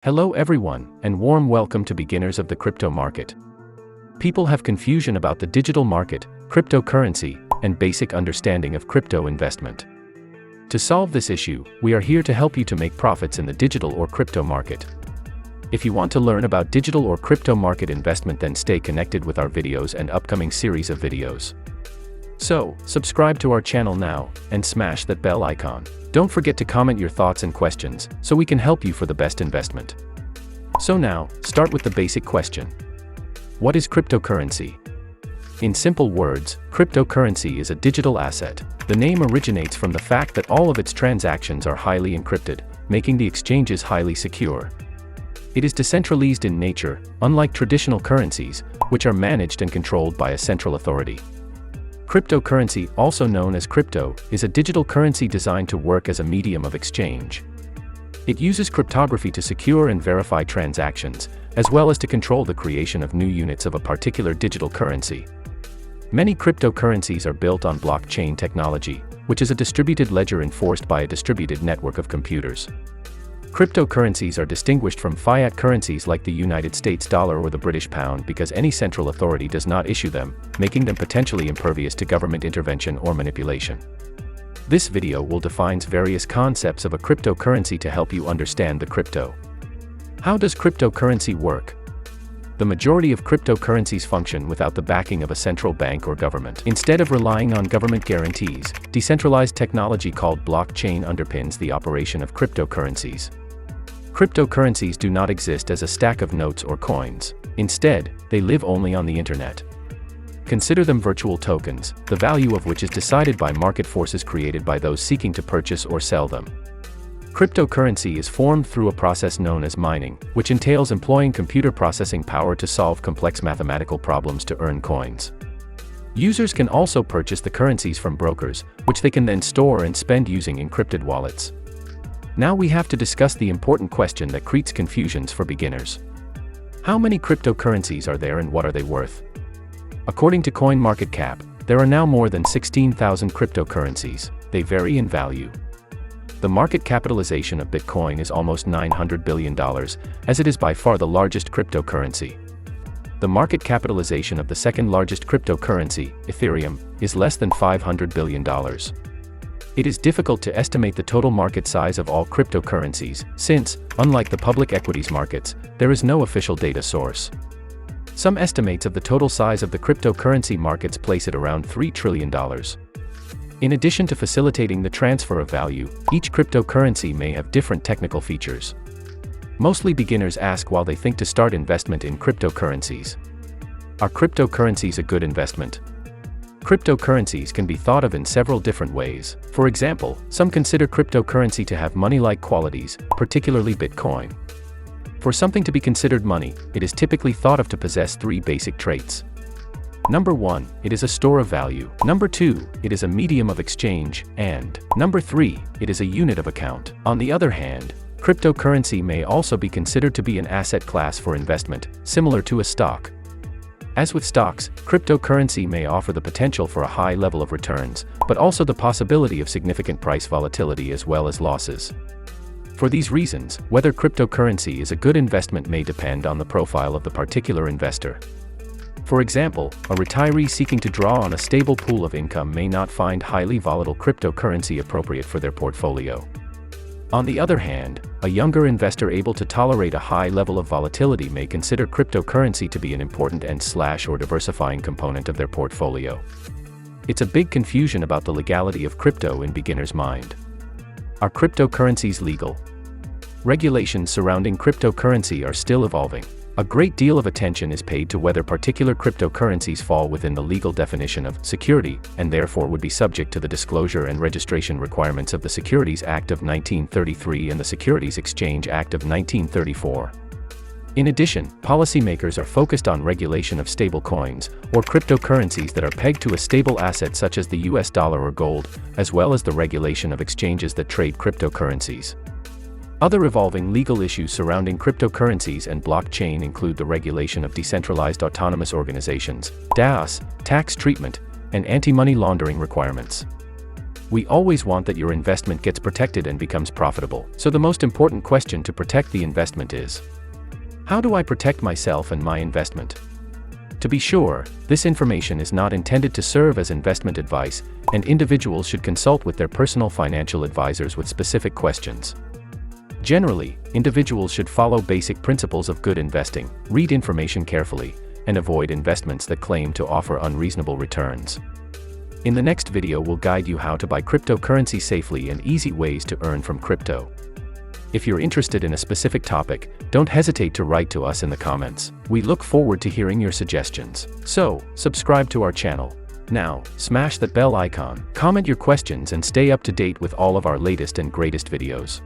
Hello everyone, and warm welcome to beginners of the crypto market. People have confusion about the digital market, cryptocurrency, and basic understanding of crypto investment. To solve this issue, we are here to help you to make profits in the digital or crypto market. If you want to learn about digital or crypto market investment, then stay connected with our videos and upcoming series of videos. So, subscribe to our channel now, and smash that bell icon. Don't forget to comment your thoughts and questions, so we can help you for the best investment. So now, start with the basic question. What is cryptocurrency? In simple words, cryptocurrency is a digital asset. The name originates from the fact that all of its transactions are highly encrypted, making the exchanges highly secure. It is decentralized in nature, unlike traditional currencies, which are managed and controlled by a central authority. Cryptocurrency, also known as crypto, is a digital currency designed to work as a medium of exchange. It uses cryptography to secure and verify transactions, as well as to control the creation of new units of a particular digital currency. Many cryptocurrencies are built on blockchain technology, which is a distributed ledger enforced by a distributed network of computers. Cryptocurrencies are distinguished from fiat currencies like the United States dollar or the British pound because any central authority does not issue them, making them potentially impervious to government intervention or manipulation. This video will define various concepts of a cryptocurrency to help you understand the crypto. How does cryptocurrency work? The majority of cryptocurrencies function without the backing of a central bank or government. Instead of relying on government guarantees, decentralized technology called blockchain underpins the operation of cryptocurrencies. Cryptocurrencies do not exist as a stack of notes or coins. Instead, they live only on the internet. Consider them virtual tokens, the value of which is decided by market forces created by those seeking to purchase or sell them. Cryptocurrency is formed through a process known as mining, which entails employing computer processing power to solve complex mathematical problems to earn coins. Users can also purchase the currencies from brokers, which they can then store and spend using encrypted wallets. Now we have to discuss the important question that creates confusions for beginners. How many cryptocurrencies are there and what are they worth? According to CoinMarketCap, there are now more than 16,000 cryptocurrencies. They vary in value. The market capitalization of Bitcoin is almost $900 billion, as it is by far the largest cryptocurrency. The market capitalization of the second largest cryptocurrency, Ethereum, is less than $500 billion. It is difficult to estimate the total market size of all cryptocurrencies, since, unlike the public equities markets, there is no official data source. Some estimates of the total size of the cryptocurrency markets place it around $3 trillion. In addition to facilitating the transfer of value, each cryptocurrency may have different technical features. Mostly beginners ask why they think to start investment in cryptocurrencies. Are cryptocurrencies a good investment? Cryptocurrencies can be thought of in several different ways. For example, some consider cryptocurrency to have money-like qualities, particularly Bitcoin. For something to be considered money, it is typically thought of to possess three basic traits. Number 1, it is a store of value. Number 2, it is a medium of exchange. And number 3, it is a unit of account. On the other hand, cryptocurrency may also be considered to be an asset class for investment, similar to a stock. As with stocks, cryptocurrency may offer the potential for a high level of returns, but also the possibility of significant price volatility as well as losses. For these reasons, whether cryptocurrency is a good investment may depend on the profile of the particular investor. For example, a retiree seeking to draw on a stable pool of income may not find highly volatile cryptocurrency appropriate for their portfolio. On the other hand, a younger investor able to tolerate a high level of volatility may consider cryptocurrency to be an important or diversifying component of their portfolio. It's a big confusion about the legality of crypto in beginners' mind. Are cryptocurrencies legal? Regulations surrounding cryptocurrency are still evolving. A great deal of attention is paid to whether particular cryptocurrencies fall within the legal definition of security, and therefore would be subject to the disclosure and registration requirements of the Securities Act of 1933 and the Securities Exchange Act of 1934. In addition, policymakers are focused on regulation of stable coins, or cryptocurrencies that are pegged to a stable asset such as the US dollar or gold, as well as the regulation of exchanges that trade cryptocurrencies. Other evolving legal issues surrounding cryptocurrencies and blockchain include the regulation of decentralized autonomous organizations, DAOs, tax treatment, and anti-money laundering requirements. We always want that your investment gets protected and becomes profitable. So the most important question to protect the investment is, how do I protect myself and my investment? To be sure, this information is not intended to serve as investment advice, and individuals should consult with their personal financial advisors with specific questions. Generally, individuals should follow basic principles of good investing, read information carefully, and avoid investments that claim to offer unreasonable returns. In the next video, we'll guide you how to buy cryptocurrency safely and easy ways to earn from crypto. If you're interested in a specific topic, don't hesitate to write to us in the comments. We look forward to hearing your suggestions. So, subscribe to our channel. Now, smash that bell icon, comment your questions, and stay up to date with all of our latest and greatest videos.